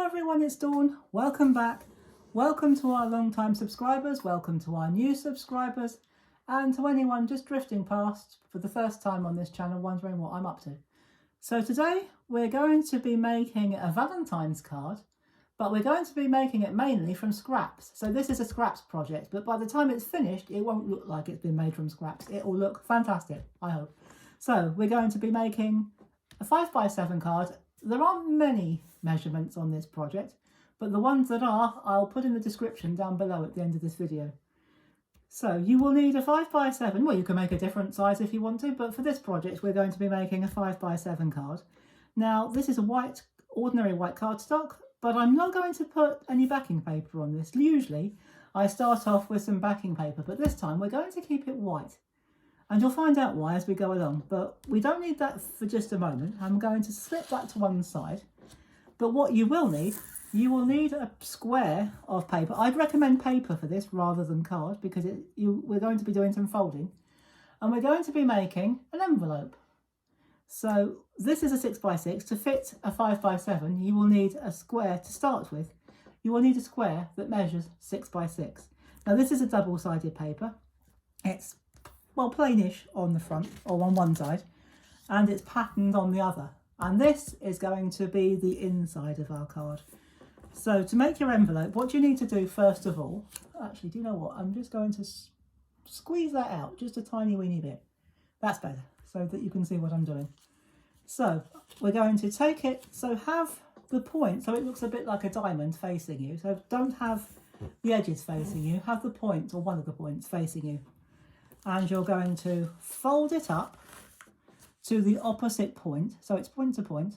everyone, it's Dawn. Welcome back. Welcome to our long-time subscribers. Welcome to our new subscribers. And to anyone just drifting past for the first time on this channel wondering what I'm up to. So today we're going to be making a Valentine's card, but we're going to be making it mainly from scraps. So this is a scraps project, but by the time it's finished, it won't look like it's been made from scraps. It will look fantastic, I hope. So we're going to be making a 5x7 card. There aren't many measurements on this project, but the ones that are, I'll put in the description down below at the end of this video. So you will need a 5x7, well you can make a different size if you want to, but for this project we're going to be making a 5x7 card. Now this is a ordinary white cardstock, but I'm not going to put any backing paper on this. Usually I start off with some backing paper, but this time we're going to keep it white. And you'll find out why as we go along, but we don't need that for just a moment. I'm going to slip that to one side. But what you will need a square of paper. I'd recommend paper for this rather than card because we're going to be doing some folding. And we're going to be making an envelope. So this is a 6x6. To fit a 5x7, you will need a square to start with. You will need a square that measures 6x6. Now this is a double-sided paper. It's well, plainish on the front or on one side, and it's patterned on the other. And this is going to be the inside of our card. So to make your envelope, what you need to do first of all, actually, do you know what? I'm just going to squeeze that out just a tiny weeny bit. That's better, so that you can see what I'm doing. So we're going to take it, so have the point, so it looks a bit like a diamond facing you. So don't have the edges facing you, have the point or one of the points facing you. And you're going to fold it up to the opposite point, so it's point to point.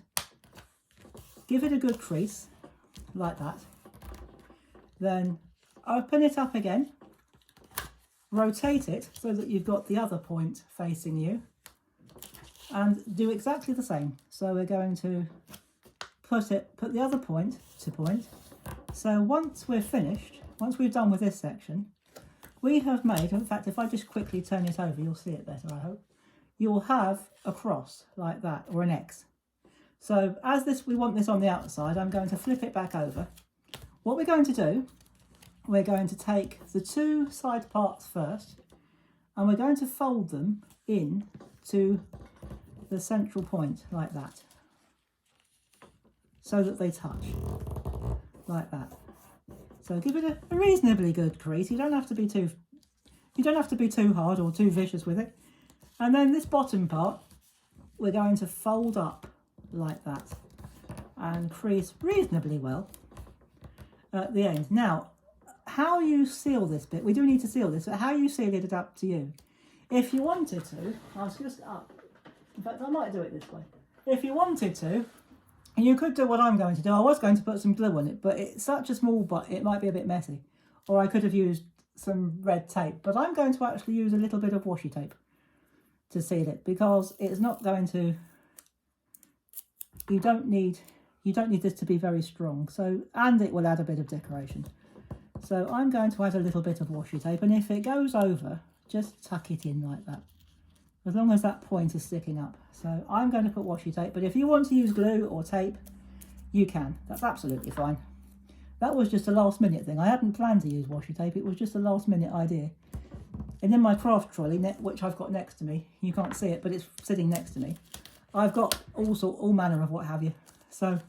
Give it a good crease, like that. Then open it up again, rotate it so that you've got the other point facing you, and do exactly the same. So we're going to put the other point to point. So once we're finished, once we've done with this section, we have made, in fact, if I just quickly turn it over, you'll see it better, I hope. You'll have a cross like that, or an X. So as we want this on the outside, I'm going to flip it back over. What we're going to do, we're going to take the two side parts first, and we're going to fold them in to the central point like that, so that they touch, like that. So give it a reasonably good crease. You don't have to be too hard or too vicious with it. And then this bottom part, we're going to fold up like that and crease reasonably well at the end. Now, how you seal this bit, we do need to seal this, but how you seal it is up to you. If you wanted to, in fact, I might do it this way. If you wanted to, you could do what I'm going to do. I was going to put some glue on it, but it's such a small butt, it might be a bit messy. Or I could have used some red tape, but I'm going to actually use a little bit of washi tape to seal it because it's not going to, you don't need this to be very strong. So, and it will add a bit of decoration. So I'm going to add a little bit of washi tape, and if it goes over, just tuck it in like that, as long as that point is sticking up. So I'm going to put washi tape, but if you want to use glue or tape, you can. That's absolutely fine. That was just a last minute thing. I hadn't planned to use washi tape. It was just a last minute idea. And in my craft trolley, which I've got next to me, you can't see it, but it's sitting next to me, I've got all manner of what have you. So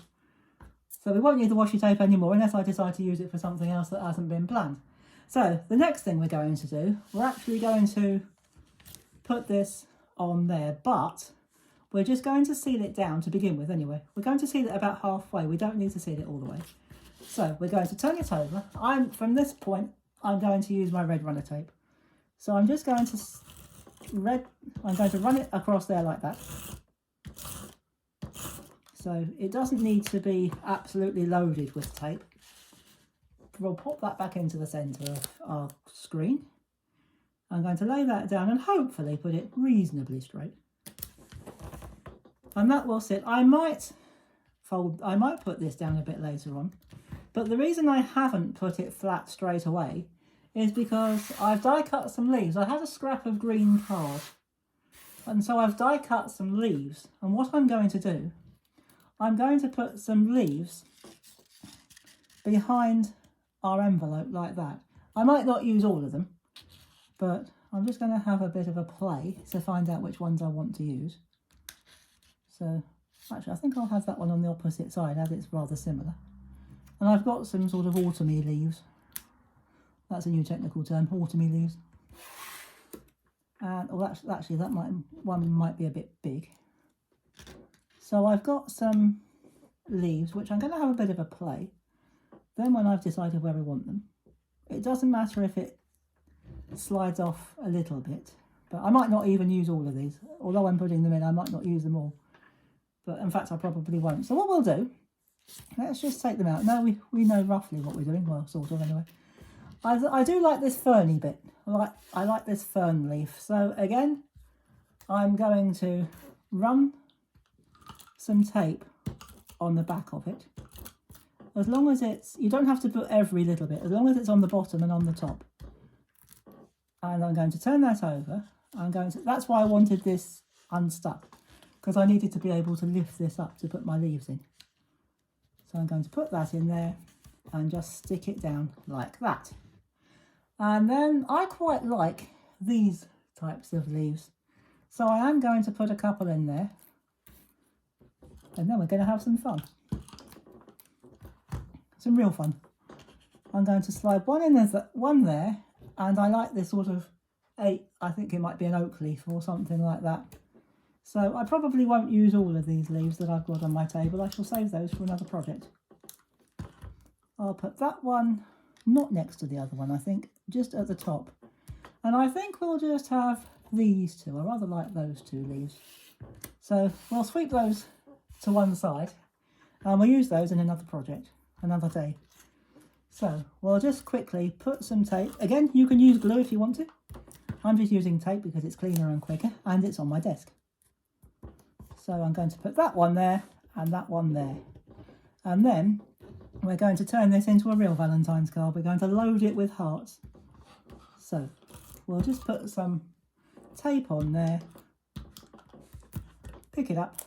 we won't need the washi tape anymore unless I decide to use it for something else that hasn't been planned. So the next thing we're going to do, we're actually going to put this on there, but we're just going to seal it down to begin with anyway. We're going to seal it about halfway. We don't need to seal it all the way. So we're going to turn it over. From this point, I'm going to use my red runner tape. So I'm just going to run it across there like that. So it doesn't need to be absolutely loaded with tape. We'll pop that back into the centre of our screen. I'm going to lay that down and hopefully put it reasonably straight. And that will sit. I might put this down a bit later on, but the reason I haven't put it flat straight away is because I've die cut some leaves. I had a scrap of green card, and so I've die cut some leaves, and what I'm going to do, I'm going to put some leaves behind our envelope like that. I might not use all of them, but I'm just going to have a bit of a play to find out which ones I want to use. So actually I think I'll have that one on the opposite side as it's rather similar. And I've got some sort of autumny leaves. That's a new technical term, autumny leaves. And oh, actually that one might be a bit big. So I've got some leaves which I'm going to have a bit of a play. Then when I've decided where I want them, it doesn't matter if it slides off a little bit, but I might not even use all of these. Although I'm putting them in, I might not use them all. But in fact, I probably won't. So what we'll do, let's just take them out. Now we know roughly what we're doing. Well, sort of anyway. I do like this ferny bit. I like this fern leaf. So again, I'm going to run some tape on the back of it. As long as it's, you don't have to put every little bit, as long as it's on the bottom and on the top. And I'm going to turn that over. That's why I wanted this unstuck, because I needed to be able to lift this up to put my leaves in. So I'm going to put that in there and just stick it down like that. And then I quite like these types of leaves. So I am going to put a couple in there. And then we're going to have some fun. Some real fun. I'm going to slide one there, and I like this sort of I think it might be an oak leaf or something like that. So I probably won't use all of these leaves that I've got on my table. I shall save those for another project. I'll put that one not next to the other one, I think, just at the top. And I think we'll just have these two. I rather like those two leaves. So we'll sweep those to one side, and we'll use those in another project, another day. So we'll just quickly put some tape. Again, you can use glue if you want to. I'm just using tape because it's cleaner and quicker, and it's on my desk. So I'm going to put that one there and that one there. And then we're going to turn this into a real Valentine's card. We're going to load it with hearts. So we'll just put some tape on there, pick it up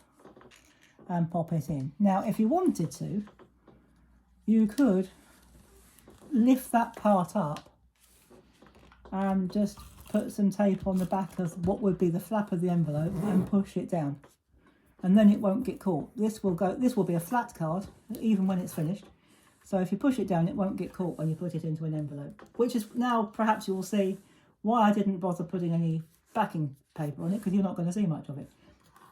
and pop it in. Now, if you wanted to, you could lift that part up and just put some tape on the back of what would be the flap of the envelope and push it down, and then it won't get caught. This will be a flat card even when it's finished, so if you push it down it won't get caught when you put it into an envelope, which is now perhaps you will see why I didn't bother putting any backing paper on it, because you're not going to see much of it.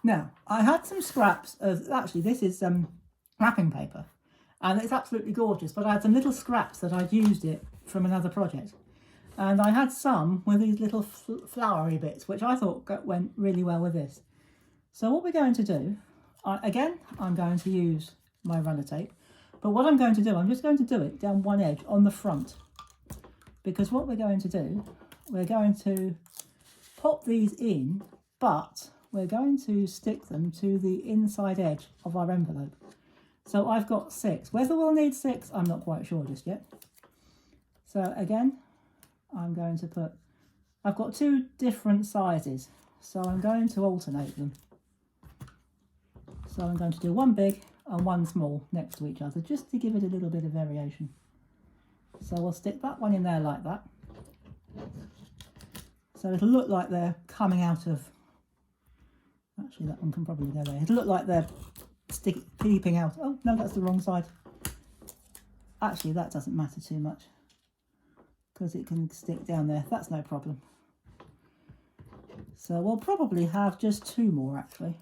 Now, I had some scraps of, actually this is wrapping paper, and it's absolutely gorgeous, but I had some little scraps that I'd used it from another project. And I had some with these little flowery bits, which I thought went really well with this. So what we're going to do, again, I'm going to use my runner tape. But what I'm going to do, I'm just going to do it down one edge on the front. Because what we're going to do, we're going to pop these in, but we're going to stick them to the inside edge of our envelope. So I've got 6. Whether we'll need 6, I'm not quite sure just yet. So again, I'm going to put, I've got 2 different sizes, so I'm going to alternate them. So I'm going to do one big and one small next to each other, just to give it a little bit of variation. So we'll stick that one in there like that. So it'll look like they're coming out of, actually that one can probably go there. It'll look like they're peeping out. Oh no, that's the wrong side. Actually that doesn't matter too much, because it can stick down there. That's no problem. So we'll probably have just 2 more actually.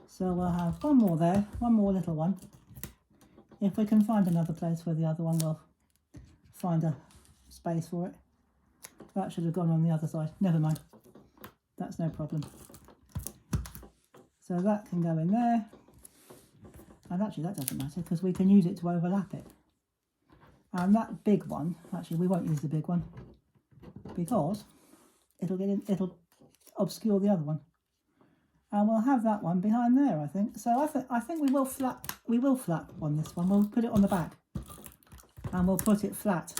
So we'll have one more there, one more little one. If we can find another place where the other one, will find a space for it. That should have gone on the other side. Never mind. That's no problem. So that can go in there. And actually that doesn't matter, because we can use it to overlap it. And that big one, actually we won't use the big one, because it'll obscure the other one. And we'll have that one behind there, I think. So I think we will flap on this one. We'll put it on the back and we'll put it flat.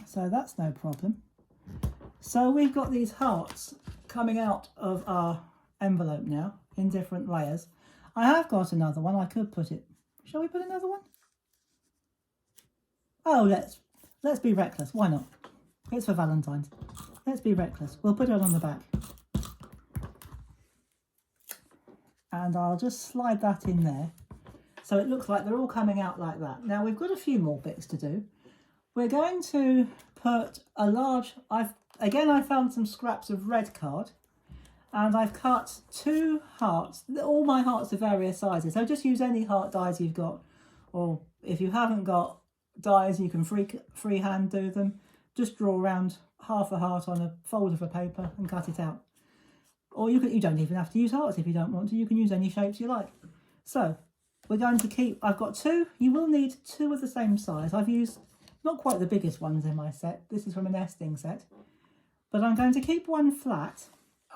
So that's no problem. So we've got these hearts coming out of our envelope now in different layers. I have got another one. I could put it. Shall we put another one? Oh, let's be reckless. Why not? It's for Valentine's. Let's be reckless. We'll put it on the back. And I'll just slide that in there. So it looks like they're all coming out like that. Now we've got a few more bits to do. We're going to put a large, I found some scraps of red card and I've cut 2 hearts. All my hearts are various sizes. So just use any heart dies you've got, or if you haven't got dies, you can freehand do them. Just draw around half a heart on a fold of a paper and cut it out. Or you don't even have to use hearts if you don't want to. You can use any shapes you like. So we're going to keep, I've got 2. You will need 2 of the same size. I've used not quite the biggest ones in my set. This is from a nesting set. But I'm going to keep one flat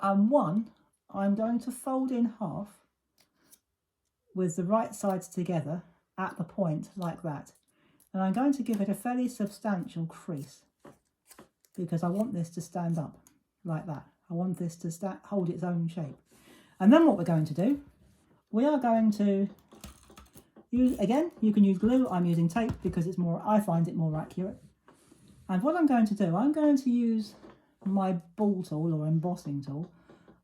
and one I'm going to fold in half with the right sides together at the point like that. And I'm going to give it a fairly substantial crease because I want this to stand up like that. I want this to hold its own shape. And then what we're going to do, we are going to use, again, you can use glue. I'm using tape because it's more, I find it more accurate. And what I'm going to do, I'm going to use my ball tool or embossing tool.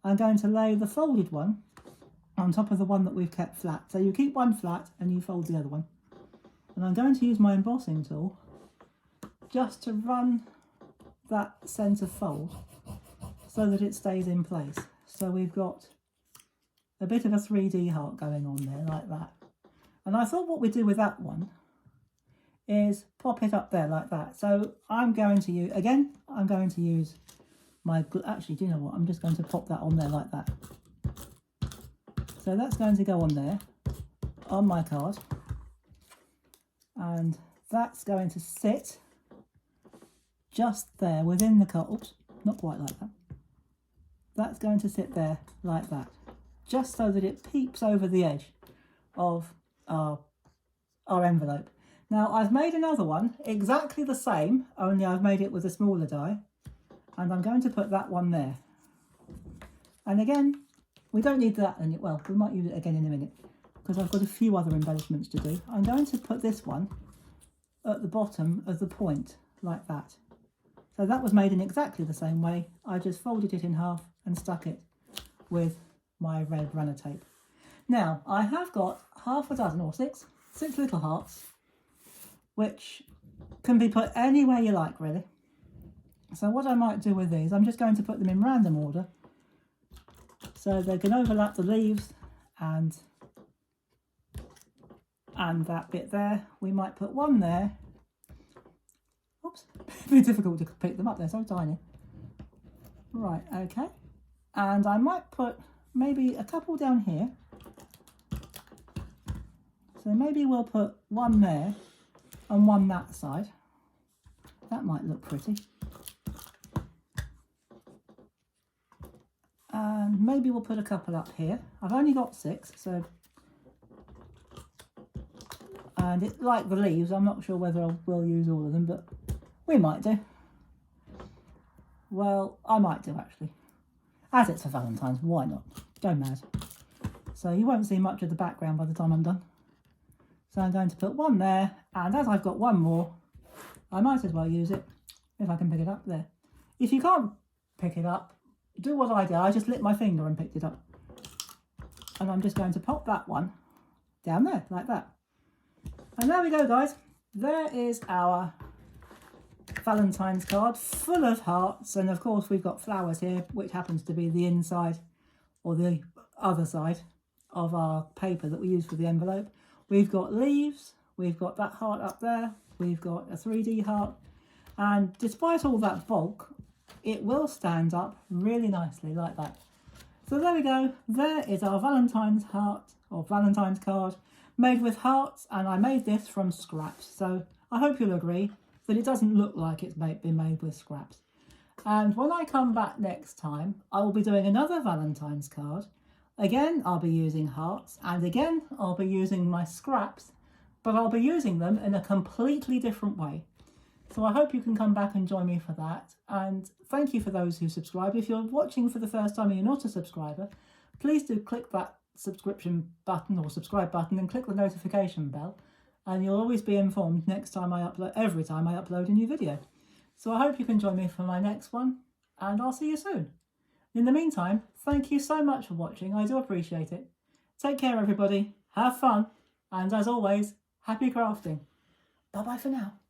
I'm going to lay the folded one on top of the one that we've kept flat. So you keep one flat and you fold the other one. And I'm going to use my embossing tool just to run that centre fold so that it stays in place. So we've got a bit of a 3D heart going on there like that. And I thought what we'd do with that one is pop it up there like that. So I'm going to use, again, I'm going to use my, actually, do you know what? I'm just going to pop that on there like that. So that's going to go on there, on my card. And that's going to sit just there within the card. Oops, not quite like that. That's going to sit there like that, just so that it peeps over the edge of our envelope. Now I've made another one exactly the same, only I've made it with a smaller die, and I'm going to put that one there. And again, we don't need that, and well, we might use it again in a minute because I've got a few other embellishments to do. I'm going to put this one at the bottom of the point like that. So that was made in exactly the same way. I just folded it in half and stuck it with my red runner tape. Now I have got half a dozen or six little hearts, which can be put anywhere you like really. So what I might do with these, I'm just going to put them in random order so they can overlap the leaves and that bit there. We might put one there. Oops, it'd be difficult to pick them up, they're so tiny. Right, okay. And I might put maybe a couple down here. So maybe we'll put one there and one that side. That might look pretty. And maybe we'll put a couple up here. I've only got 6, so... And it, like the leaves, I'm not sure whether we'll use all of them, but we might do. Well, I might do actually. As it's for Valentine's, why not? Go mad. So you won't see much of the background by the time I'm done. So I'm going to put one there, and as I've got one more, I might as well use it if I can pick it up there. If you can't pick it up, do what I did. I just lit my finger and picked it up. And I'm just going to pop that one down there, like that. And there we go, guys. There is our Valentine's card full of hearts, and of course we've got flowers here, which happens to be the inside or the other side of our paper that we use for the envelope. We've got leaves, we've got that heart up there, we've got a 3D heart, and despite all that bulk, it will stand up really nicely like that. So there we go. There is our Valentine's heart or Valentine's card made with hearts, and I made this from scraps. So I hope you'll agree that it doesn't look like it's been made with scraps. And when I come back next time, I will be doing another Valentine's card. Again, I'll be using hearts, and again, I'll be using my scraps, but I'll be using them in a completely different way. So I hope you can come back and join me for that. And thank you for those who subscribe. If you're watching for the first time and you're not a subscriber, please do click that subscription button or subscribe button and click the notification bell. and you'll always be informed every time I upload a new video. So I hope you can join me for my next one, and I'll see you soon. In the meantime, thank you so much for watching. I do appreciate it. Take care, everybody. Have fun. And as always, happy crafting. Bye-bye for now.